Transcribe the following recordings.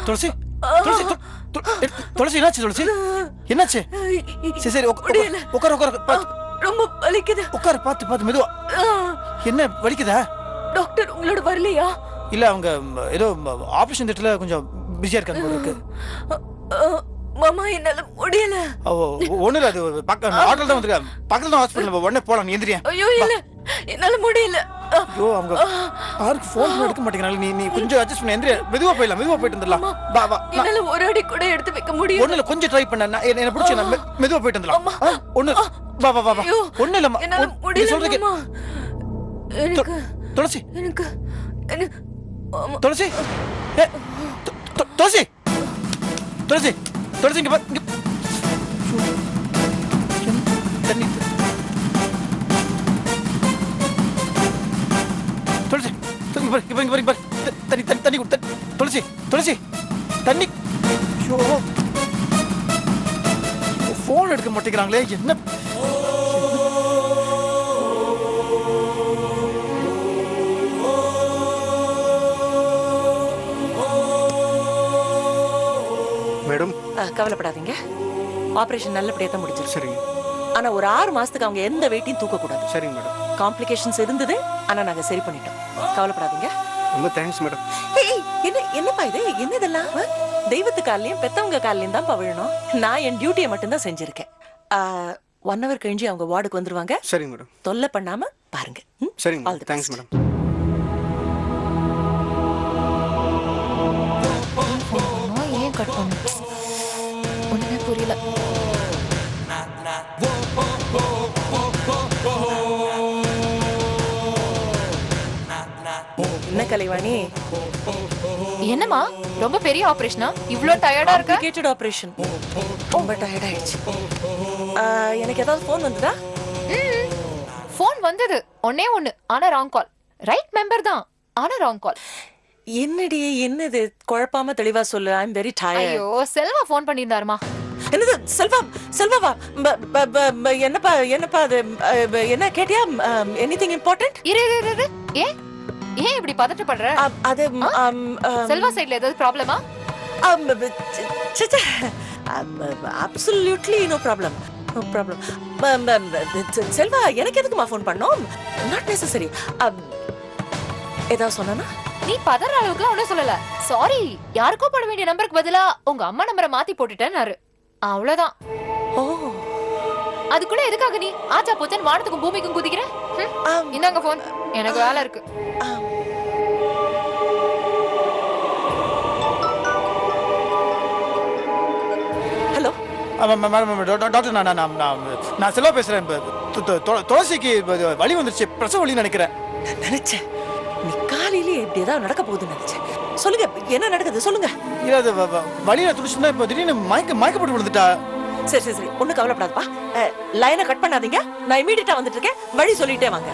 துளசி துளசி துளசி என்னாச்சு துளசி என்னாச்சு சரி சரி உட்கார் உட்கார் ரொம்ப வலிக்குது உட்கார் பார்த்து மெதுவா என்ன வலிக்குதா டாக்டர் உங்களோட வரலையா இல்ல அவங்க ஏதோ ஆபரேஷன் தியேட்டர்ல கொஞ்சம் பிஸியா இருக்காங்க போல இருக்கு மாமா என்னால முடியல ஒண்ணு இல்ல அது ஆட்டோல தான் வந்திருக்கேன் பக்கத்துல தான் ஹாஸ்பிடல் உடனே போலாம் நீ எந்திரியா ஐயோ இல்ல என்னால முடியல ஐயோ அவங்க யாருக்கு ஃபோன் எடுக்க மாட்டேங்கறாங்க நீ கொஞ்சம் அட்ஜஸ்ட் பண்ணி எந்திரியா மெதுவா போயிட்டு வந்துடலாம் வா வா என்னால ஒரு அடி கூட எடுத்து வைக்க முடியல ஒண்ணு இல்ல கொஞ்சம் ட்ரை பண்ண என்ன பிடிச்சு மெதுவா போயிட்டு வந்துடலாம் ஒண்ணு வா வா வா ஒண்ணு இல்ல என்னால முடியல சொல்றேன் எனக்கு துளசி எனக்கு துளசி துளசி துளசி துளசி இங்க தண்ணி துளசி இங்க தண்ணி குடு துளசி துளசி தண்ணி போன் எடுக்க மாட்டேங்கிறாங்களே என்ன மேடம் கவலைப்படாதீங்க ஆபரேஷன் நல்லபடியா தான் முடிஞ்சிருச்சு சரிங்க ஆனா ஒரு 6 மாசத்துக்கு அவங்க எந்த வெயிட்டையும் தூக்க கூடாது சரிங்க மேடம் காம்ப்ளிகேஷன்ஸ் இருந்தது ஆனா நாங்க சரி பண்ணிட்டோம் கவலைப்படாதீங்க ரொம்ப தேங்க்ஸ் மேடம் என்னப்பா இது என்ன இதெல்லாம் தெய்வத்து காலையும் பெத்தவங்க காலையும் தான் விழணும் நான் என் டியூட்டியை மட்டும் தான் செஞ்சிருக்கேன் 1 hour கழிஞ்சு அவங்க வார்டுக்கு வந்துருவாங்க சரிங்க மேடம் தொல்லை பண்ணாம பாருங்க சரிங்க தேங்க்ஸ் மேடம் ஏன் கட் பண்ண ஒண்ணுமே புரியல என்ன கலைவாணி என்னம்மா ரொம்ப பெரிய ஆபரேஷனா இவ்ளோ டயர்டா இருக்க காம்ப்ளிகேட்டட் ஆபரேஷன் ரொம்ப டயர்ட் ஆயிடுச்சு எனக்கு ஏதாவது ஃபோன் வந்ததா ஃபோன் வந்தது ஒண்ணே ஒண்ணு ஆனா ராங் கால் ரைட் மெம்பர் தான் ஆனா ராங் கால் என்னடி என்னது குழப்பாம தெளிவா சொல்லு ஐ அம் வெரி டயர்ட் ஐயோ செல்வா ஃபோன் பண்ணிருந்தாருமா என்னது செல்வாவா என்னப்பா அது என்ன கேட்டியா எனிதிங் இம்பார்ட்டன்ட் இரு ஏன் இப்படி பதட்டப்படுற அது செல்வா சைடுல ஏதாவது ப்ராப்ளமா அப்சல்யூட்லி நோ ப்ராப்ளம் செல்வா எனக்கு எதுக்குமா ஃபோன் பண்ணோம் நாட் நெசசரி ஏதாவது சொன்னா நீ பதற அளவுக்குலாம் ஒன்னும் சொல்லல சாரி யாருக்கோ போட வேண்டிய நம்பருக்கு பதிலா உங்க அம்மா நம்பரை மாத்தி போட்டுட்டேன்னாரு அவ்வளவுதான் ஓ அதுக்குள்ள எதுக்காக நீ ஆச்சா போச்சன் வானத்துக்கும் பூமிக்கும் குதிக்கிற இந்தாங்க போன் எனக்கு வேலை இருக்கு ஹலோ டாக்டர் நான் செல்வா பேசுறேன் துளசிக்கு வலி வந்துருச்சு பிரசவ வலி நினைக்கிறேன் நீ காலையிலே எப்படி ஏதாவது நடக்க போகுதுன்னு நினைச்சேன் சொல்லுங்க என்ன நடக்குது சொல்லுங்க இல்ல அது வலியில துடிச்சுனா இப்ப திடீர்னு மயக்கப்பட்டு விழுந்துட்டா சரி ஒண்ணு கவலைப்படாதப்பா லைனை கட் பண்ணாதீங்க நான் இமீடியட்டா வந்துட்டு இருக்கேன் வழி சொல்லிட்டே வாங்க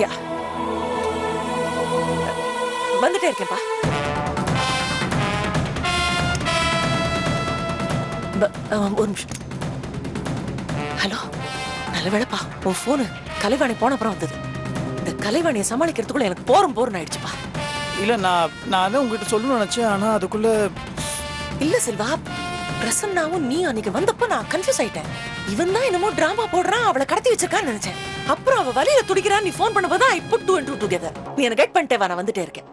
யா வந்துட்டே இருக்கேன்ப்பா ஒரு நிமிஷம் ஹலோ நல்ல வேளைப்பா உன் போனு கலைவாணி போன அப்புறம் வந்தது இந்த கலைவாணியை சமாளிக்கிறதுக்குள்ள எனக்கு போறோம்னு ஆயிடுச்சுப்பா இல்ல நான் உங்ககிட்ட சொல்லணும்னு நினைச்சேன் ஆனா அதுக்குள்ள இல்ல செல்வா பிரசன்னாவும் நீ அன்னைக்கு வந்தப்ப நான் கன்ஃபியூஸ் ஆயிட்டேன் இவன் தான் என்னமோ டிராமா போடுறான் அவளை கடத்தி வச்சிருக்கான்னு நினைச்சேன் அப்புறம் அவ வலியில துடிக்கிறான் நீ phone பண்ணப்பதான் I put 2 and 2 together நீ என்ன கைட் பண்ணிட்டே வா நான் வந்துட்டே இருக்கேன்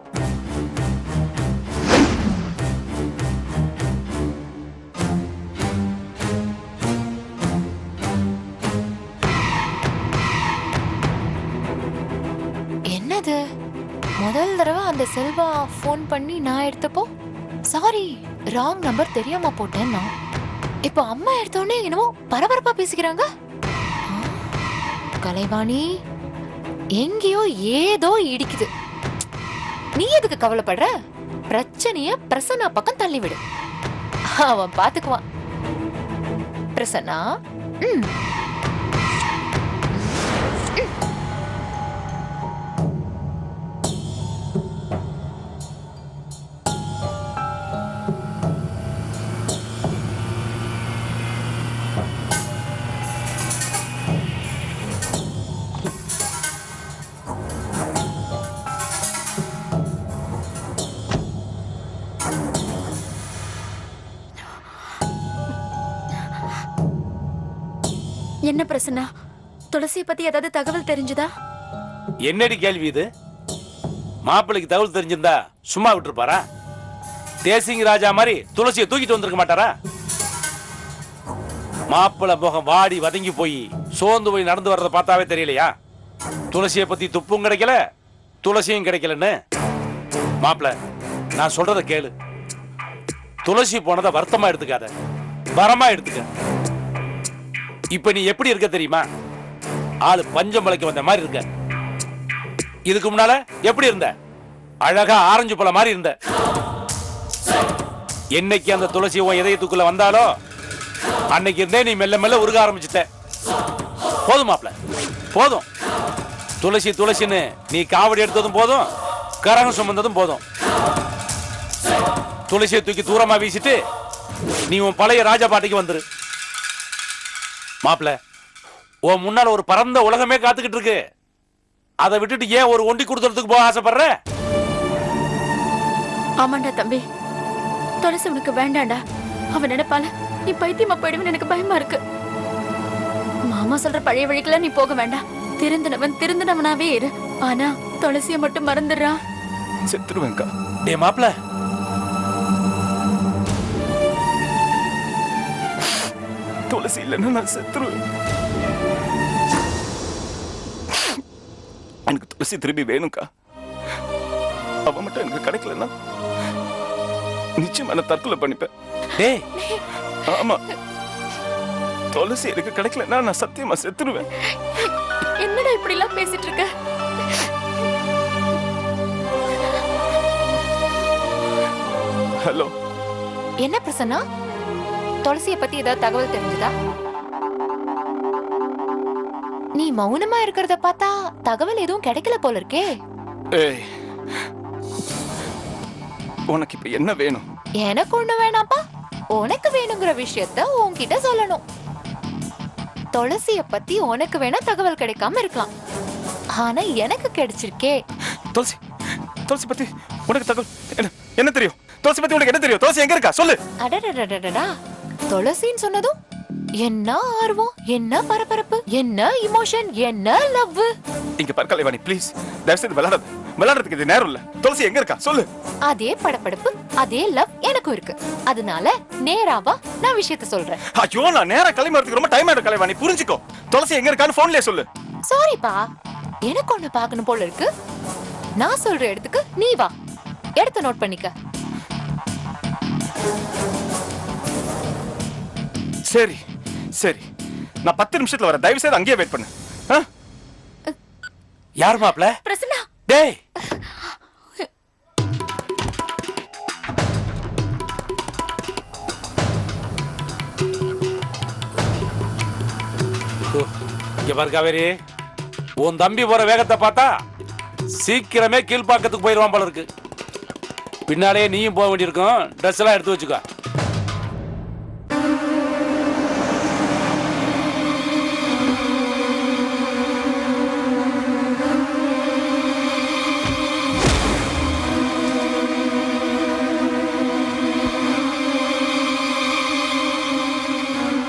என்னது முதல் தடவை அந்த செல்வா ஃபோன் பண்ணி நான் எடுத்தப்போ சாரி ராங் நம்பர் தெரியாம போட்டேன் நான் இப்போ அம்மா எடுத்தோடனே என்னமோ பரபரப்பா பேசிக்கிறாங்க கலைவாணி எங்கேயோ ஏதோ இடிக்குது நீ எதுக்கு கவலைப்படுற பிரச்சனைய பிரசன்னா பக்கம் தள்ளிவிடு அவன் பாத்துக்குவான் பிரசன்னா என்ன பிரசன்னா? துளசியை பத்தி ஏதாவது தகவல் தெரிஞ்சுதா? என்னடி கேள்வி இது? மாப்பிள்ளைக்கு தகவல் தெரிஞ்சிருந்தா சும்மா விட்டுருப்பாரா? தேசிங்க ராஜா மாதிரி துளசியை தூக்கிட்டு வந்திருக்க மாட்டாரா? மாப்பிள்ளை முகம் வாடி வதங்கி போய் சோர்ந்து போய் நடந்து வர்றதை பார்த்தாவே தெரியலையா? துளசியை பத்தி துப்பும் கிடைக்கல, துளசியும் கிடைக்கலன்னு. மாப்பிள்ளை, நான் சொல்றத கேளு. துளசி போனதை வருத்தமா எடுத்துக்காத, வரமா எடுத்துக்க. இப்ப நீ எப்படி இருக்க தெரியுமா? ஆளு பஞ்சம் மலைக்கு வந்த மாதிரி இருக்க. இதுக்கு முன்னால எப்படி இருந்த? அழகா ஆரஞ்சு பழம் மாதிரி இருந்த. என்னைக்கு அந்த துளசி உன் இதயத்துக்குள்ள வந்தாலோ அன்னைக்கு இருந்தே நீ மெல்ல மெல்ல உருக ஆரம்பிச்சுட்ட. போதும் மாப்பிள்ள, போதும். துளசி துளசின்னு நீ காவடி எடுத்ததும் போதும், கரகம் சுமந்ததும் போதும். துளசியை தூக்கி தூரமா வீசிட்டு நீ உன் பழைய ராஜா பாட்டிக்கு வந்துரு. மாப்பிள்ள, உன் முன்னால ஒரு பரந்த உலகமே காத்துக்கிட்டு இருக்கு. அதை விட்டுட்டு ஏன் ஒரு ஒண்டி கொடுத்துறதுக்கு போக ஆசைப்படுற? ஆமாண்டா தம்பி, துளசி உனக்கு வேண்டாண்டா. அவன் நினைப்பால நீ பைத்தியமா போயிடுவேன்னு எனக்கு பயமா இருக்கு. மாமா சொல்ற பழைய வழிக்கெல்லாம் நீ போக வேண்டாம். திருந்தினவனாவே இரு. ஆனா துளசிய மட்டும் மறந்துடுறா. செத்துருவேன்க்கா. டே மாப்பிள்ள, துளசி இல்லைன்னா நான் செத்துருவேன். எனக்கு துளசி திரும்பி வேணும்க்கா. அவ மட்டும் எனக்கு கிடைக்கலன்னா நிச்சயமா நான் தற்கொலை பண்ணிப்பேன். டேய், ஆமா, துளசி எனக்கு கிடைக்கலன்னா நான் சத்தியமா செத்துருவேன். என்னடா இப்படி எல்லாம் பேசிட்டு இருக்க? ஹலோ, என்ன பிரசன்னா, துளசியை பத்தி ஏதாவது தகவல் தெரிஞ்சுதா? நீ மௌனமா இருக்கிறத பார்த்தா தகவல் எதுவும் கிடைக்கல போல இருக்கே. ஏய், உனக்கு இப்ப என்ன வேணும்? எனக்கு ஒண்ணு வேணாப்பா. உனக்கு வேணுங்கிற விஷயத்த உன்கிட்ட சொல்லணும். துளசிய பத்தி உனக்கு வேணா தகவல் கிடைக்காம இருக்கலாம், ஆனா எனக்கு கிடைச்சிருக்கே. துளசி, துளசி பத்தி உனக்கு தகவல் என்ன தெரியும்? துளசி பத்தி உனக்கு என்ன தெரியும்? துளசி எங்க இருக்கா சொல்லு. அடடடடடா, துளசின்னு சொன்னதும் என்ன ஆர்வம், என்ன பரபரப்பு, என்ன இமோஷன், என்ன லவ். இங்க பாரு கலைவாணி, ப்ளீஸ் தயவு செய்து விளையாடுறதுக்கு இது நேரம் இல்ல. துளசி எங்க இருக்கா சொல்லு. அதே படபடப்பு, அதே லவ் எனக்கும் இருக்கு. அதனால நேராவா நான் விஷயத்த சொல்றேன். ஐயோ, நான் நேரா கிளம்பி வரதுக்கு ரொம்ப டைம் ஆயிடும் கலைவாணி, புரிஞ்சுக்கோ. துளசி எங்க இருக்கான்னு போன்லயே சொல்லு. சாரிப்பா, எனக்கு ஒண்ணு பார்க்கணும் போல இருக்கு. நான் சொல்ற இடத்துக்கு நீ வா. இடத்த நோட் பண்ணிக்க. சரி சரி, நான் 10 நிமிஷத்துல வரேன். தயவு செய்து அங்கேயே வெயிட் பண்ணு. யார் மாப்பிள்ள? பிரசன்னா, டேய், இங்க பாரு காவேரி, உன் தம்பி போற வேகத்தை பார்த்தா சீக்கிரமே கீழ்பாக்கத்துக்கு போயிருவான் போல இருக்கு. பின்னாலே நீயும் போக வேண்டியிருக்கும். ட்ரெஸ் எல்லாம் எடுத்து வச்சுக்கோ.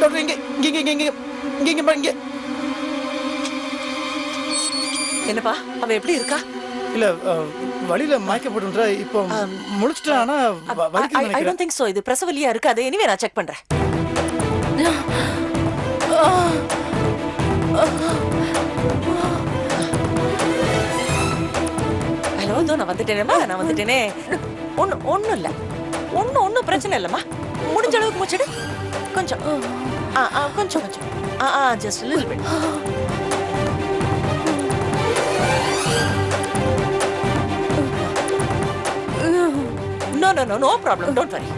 டாக்டர், இங்க இங்க இங்க இங்க இங்க இங்க பாருங்க. என்னப்பா, அவ எப்படி இருக்கா? இல்ல, வழியில மயக்கப்பட்டு இப்போ முழிச்சிட்டா. ஆனா வலிக்குதுன்னு I நினைக்கிறேன். don't think so. இது பிரசவலியா இருக்கு. அது எனிவே நான் செக் பண்றேன். ஹலோ, இதோ நான் வந்துட்டேனேம்மா, நான் வந்துட்டேனே. ஒண்ணும் இல்ல, ஒண்ணும் பிரச்சனை இல்லம்மா. முடிஞ்ச அளவுக்கு மூச்சிடு. கொஞ்சம் கொஞ்சம் just little bit. No problem. Don't worry.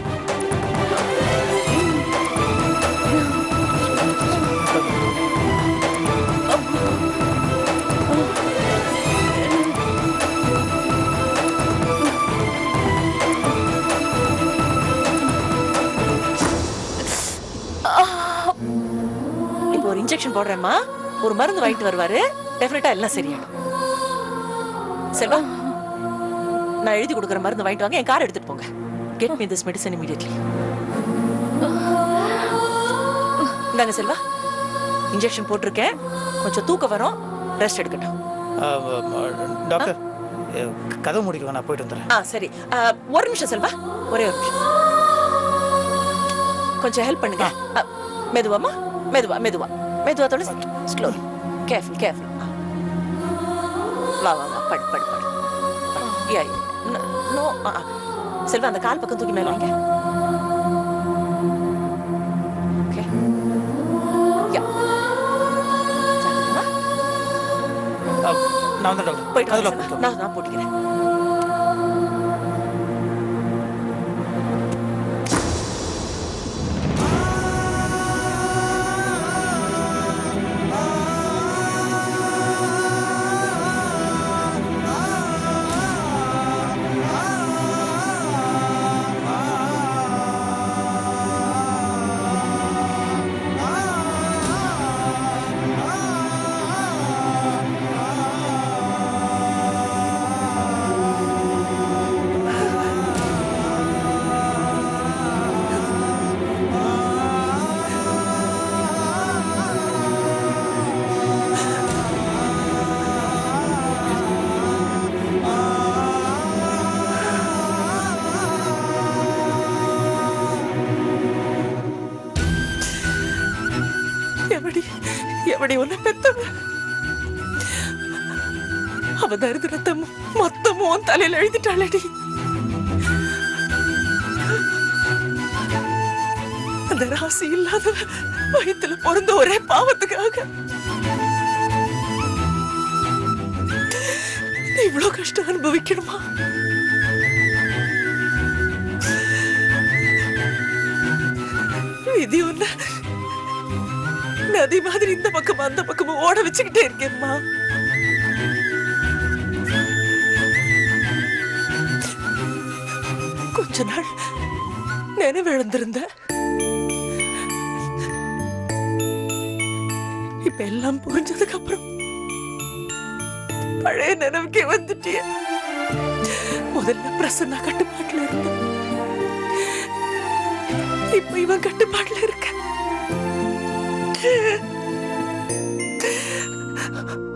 இப்போ ஒரு இன்ஜெக்ஷன் போடுறேம்மா. ஒரு மருந்து வாங்கிட்டு வருவாரு. டெஃபினட்டா எல்லாம் சரியாயிடும். செல்வா, நான் எழுதி கொடுக்குற மருந்து வாங்கிட்டு வாங்க. என் கார் எடுத்துட்டு போங்க. Get me this medicine immediately. இந்தாங்க செல்வா, இன்ஜெக்ஷன் போட்டிருக்கேன், கொஞ்சம் தூக்கம் வரும், ரெஸ்ட் எடுக்கட்டும். டாக்டர் கதவு முடிக்க நான் போயிட்டு வந்துடுறேன். சரி, ஒரு நிமிஷம் செல்வா, ஒரே ஒரு நிமிஷம் கொஞ்சம் ஹெல்ப் பண்ணுங்க. மெதுவாமா, மெதுவா மெதுவா மெதுவா தொலை, ஸ்லோ, கேர்ஃபுல் கேர்ஃபுல். வா வா வா, படு படு படு. யா நோ, செல்வா அந்த கால் பக்கம் தூக்கி மேல வைங்க. ஓகே, யா நான் வந்து டாக்டர் போயிட்டு கதவு வாங்க lock செல்வா. பண்ணிக்கோ. நான் போட்டுக்கிறேன். எவடி உன்னை பெத்தவ, அவ தரித்திரத்தை மொத்தமும் உன் தலையில எழுதிட்டாளடி. அந்த ராசி இல்லாத வயித்துல பிறந்த ஒரே பாவத்துக்காக நீ இவ்வளவு கஷ்டம் அனுபவிக்கணுமா? விதி ஒண்ணு நதி மாதிரி இந்த பக்கம் அந்த பக்கமும் ஓட வச்சுக்கிட்டே இருக்கேம்மா. கொஞ்ச நாள் நினைவிழந்திருந்த, இப்ப எல்லாம் புரிஞ்சதுக்கு அப்புறம் பழைய நினைவுக்கே வந்துட்டிய. முதல்ல பிரசன்னா கட்டுப்பாட்டுல இருந்த, இப்ப இவன் கட்டுப்பாட்டுல இருக்க.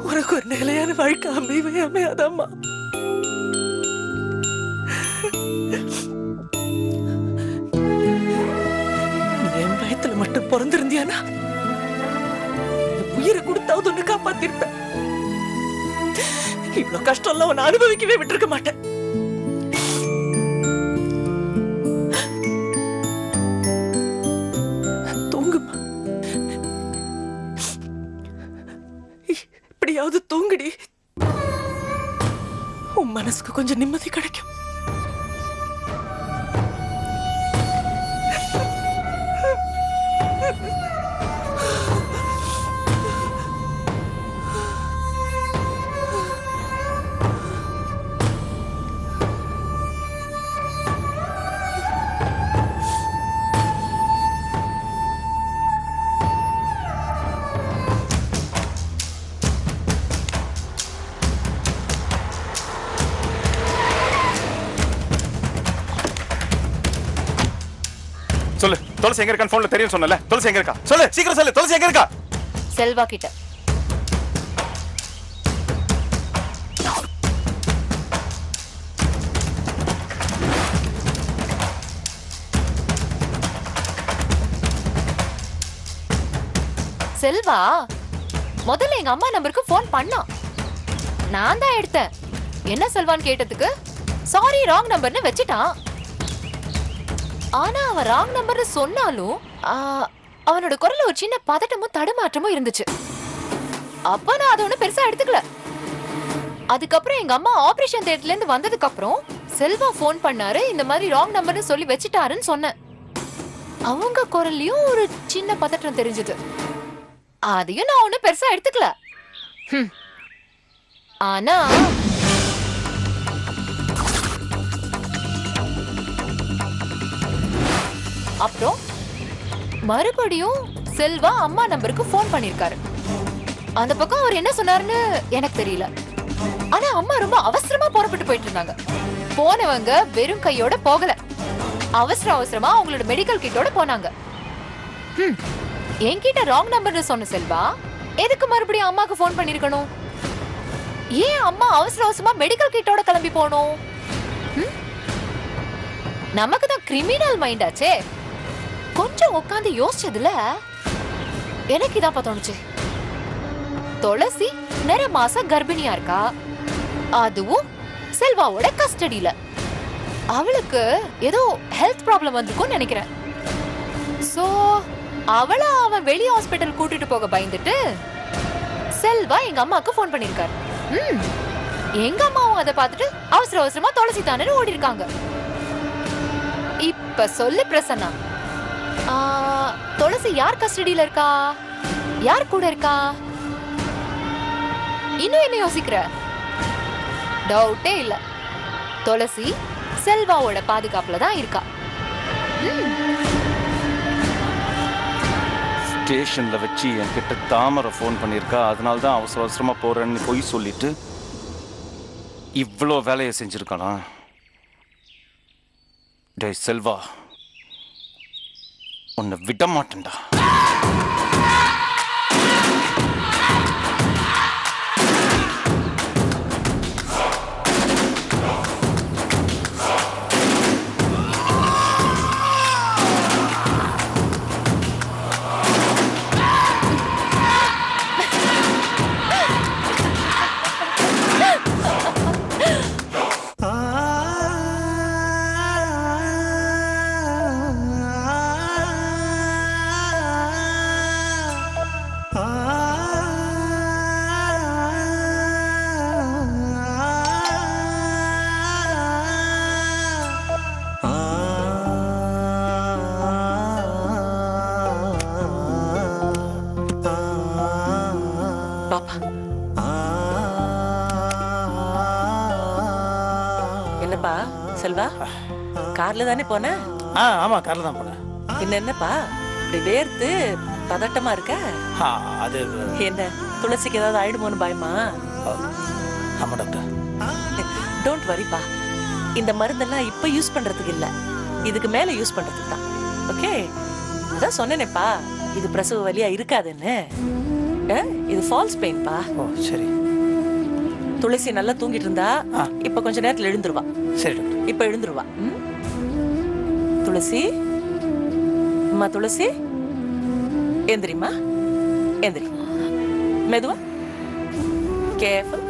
உனக்கு ஒரு நிலையான வாழ்க்கை அமைவே அமையாதாம்மா. என் வயத்துல மட்டும் பிறந்திருந்தியானா உயிரை கொடுத்தாவது ஒண்ணு காப்பாத்திருப்பேன். இவ்வளவு கஷ்டம் எல்லாம் உன்னை அனுபவிக்கவே விட்டுருக்க மாட்டேன். தூங்குமா, இப்படியாவது தூங்குடி. உன் மனசுக்கு கொஞ்சம் நிம்மதி கிடைக்கும். சொல்லு, துளசி எங்க இருக்கான்னு போன்ல தெரியும் சொன்னல. துளசி எங்க இருக்கா சொல்லு, சீக்கிரம் சொல்லு. துளசி எங்க இருக்கா? செல்வா கிட்ட. செல்வா முதல்ல எங்க அம்மா நம்பருக்கு போன் பண்ணா, நான் தான் எடுத்தேன். என்ன செல்வான்னு கேட்டதுக்கு சாரி ராங் நம்பர்னு வச்சிட்டான். ஆனா அவன் ராங் நம்பர்னு சொன்னாலும் அவனோட குரல்ல ஒரு சின்ன பதட்டமும் தடுமாற்றமும் இருந்துச்சு. அப்ப நான் அதை ஒன்னும் பெருசா எடுத்துக்கல. அதுக்கப்புறம் எங்க அம்மா ஆபரேஷன் தியேட்டர்ல இருந்து வந்ததுக்கு அப்புறம் செல்வா போன் பண்ணாரு, இந்த மாதிரி ராங் நம்பர்னு சொல்லி வச்சிட்டாருன்னு சொன்னேன். அவங்க குரல்லையும் ஒரு சின்ன பதட்டம் தெரிஞ்சது. அதையும் நான் ஒன்னும் பெருசா எடுத்துக்கல. ஆனா அப்புறம் மறுபடியும் செல்வா அம்மா நம்பருக்கு போன் பண்ணிருக்காரு. அந்த பக்கம் அவர் என்ன சொன்னாருன்னு எனக்கு தெரியல. ஆனா அம்மா ரொம்ப அவசரமா புறப்பட்டு போயிட்டு இருந்தாங்க. போனவங்க வெறும் கையோட போகல, அவசரமா அவங்களோட மெடிக்கல் கிட்டோட போனாங்க. என்கிட்ட ராங் நம்பர்னு சொன்ன செல்வா எதுக்கு மறுபடியும் அம்மாக்கு ஃபோன் பண்ணிருக்கணும்? ஏன் அம்மா அவசர அவசரமா மெடிக்கல் கிட்டோட கிளம்பி போகணும்? நமக்கு தான் கிரிமினல் மைண்ட் ஆச்சே. கொஞ்சம் உட்காந்து யோசிச்சதுல எனக்கு இதான் தோணுச்சு. துளசி நிறைய மாசம் கர்ப்பிணியா இருக்கா, அதுவும் செல்வாவோட கஸ்டடியில. அவளுக்கு ஏதோ ஹெல்த் ப்ராப்ளம் வந்திருக்கும்னு நினைக்கிறேன். சோ அவளை அவன் வெளி ஹாஸ்பிட்டல் கூட்டிட்டு போக பயந்துட்டு செல்வா எங்க அம்மாக்கு ஃபோன் பண்ணிருக்காரு. எங்க அம்மாவும் அதை பார்த்துட்டு அவசர அவசரமா துளசி தானே ஓடி இருக்காங்க. இப்ப சொல்லு பிரசன்னா, துளசி யார் கஸ்டடியில இருக்கா, யார் கூட இருக்கா? இன்னும் என்ன யோசிக்கிற? டவுட்டே இல்ல, துளசி செல்வாவோட பாதுகாப்புல தான் இருக்கா. ஸ்டேஷன்ல வச்சு என்கிட்ட தாமரை ஃபோன் பண்ணியிருக்கா, அதனால தான் அவசர அவசரமா போறேன்னு பொய் சொல்லிட்டு இவ்வளோ வேலையை செஞ்சிருக்கானா? டேய் செல்வா, உன்னை விட மாட்டேன்டா. என்னப்பா செல்வா, கார்ல தானே போன? ஆமா கார்ல தான் போனேன். என்னப்பா இப்படி வேர்த்து பதட்டமா இருக்க? அது என்ன துளசிக்கு ஏதாவது ஆயிடுமோன்னு பயமா? ஆமா டாக்டர். டோன்ட் வரிப்பா, இந்த மருந்தெல்லாம் இப்ப யூஸ் பண்றதுக்கு இல்ல, இதுக்கு மேல யூஸ் பண்றதுக்கு தான். ஓகே, அதான் சொன்னேனேப்பா, இது பிரசவ வலியா இருக்காதுன்னு. இது ஃபால்ஸ் பெயின்பா. ஓ சரி. துளசி நல்லா தூங்கிட்டு இருந்தா இப்ப கொஞ்ச நேரத்துல எழுந்துருவா. சரி டாக்டர். இப்ப எழுந்துருவா. துளசி, அம்மா துளசி, எந்திரிமா, எந்திரி, மெதுவா, கேர்ஃபுல்.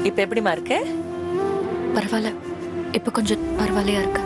இப்ப எப்படிமா இருக்கு? பரவாயில்ல, இப்ப கொஞ்சம் பரவாயில்லையா இருக்கு.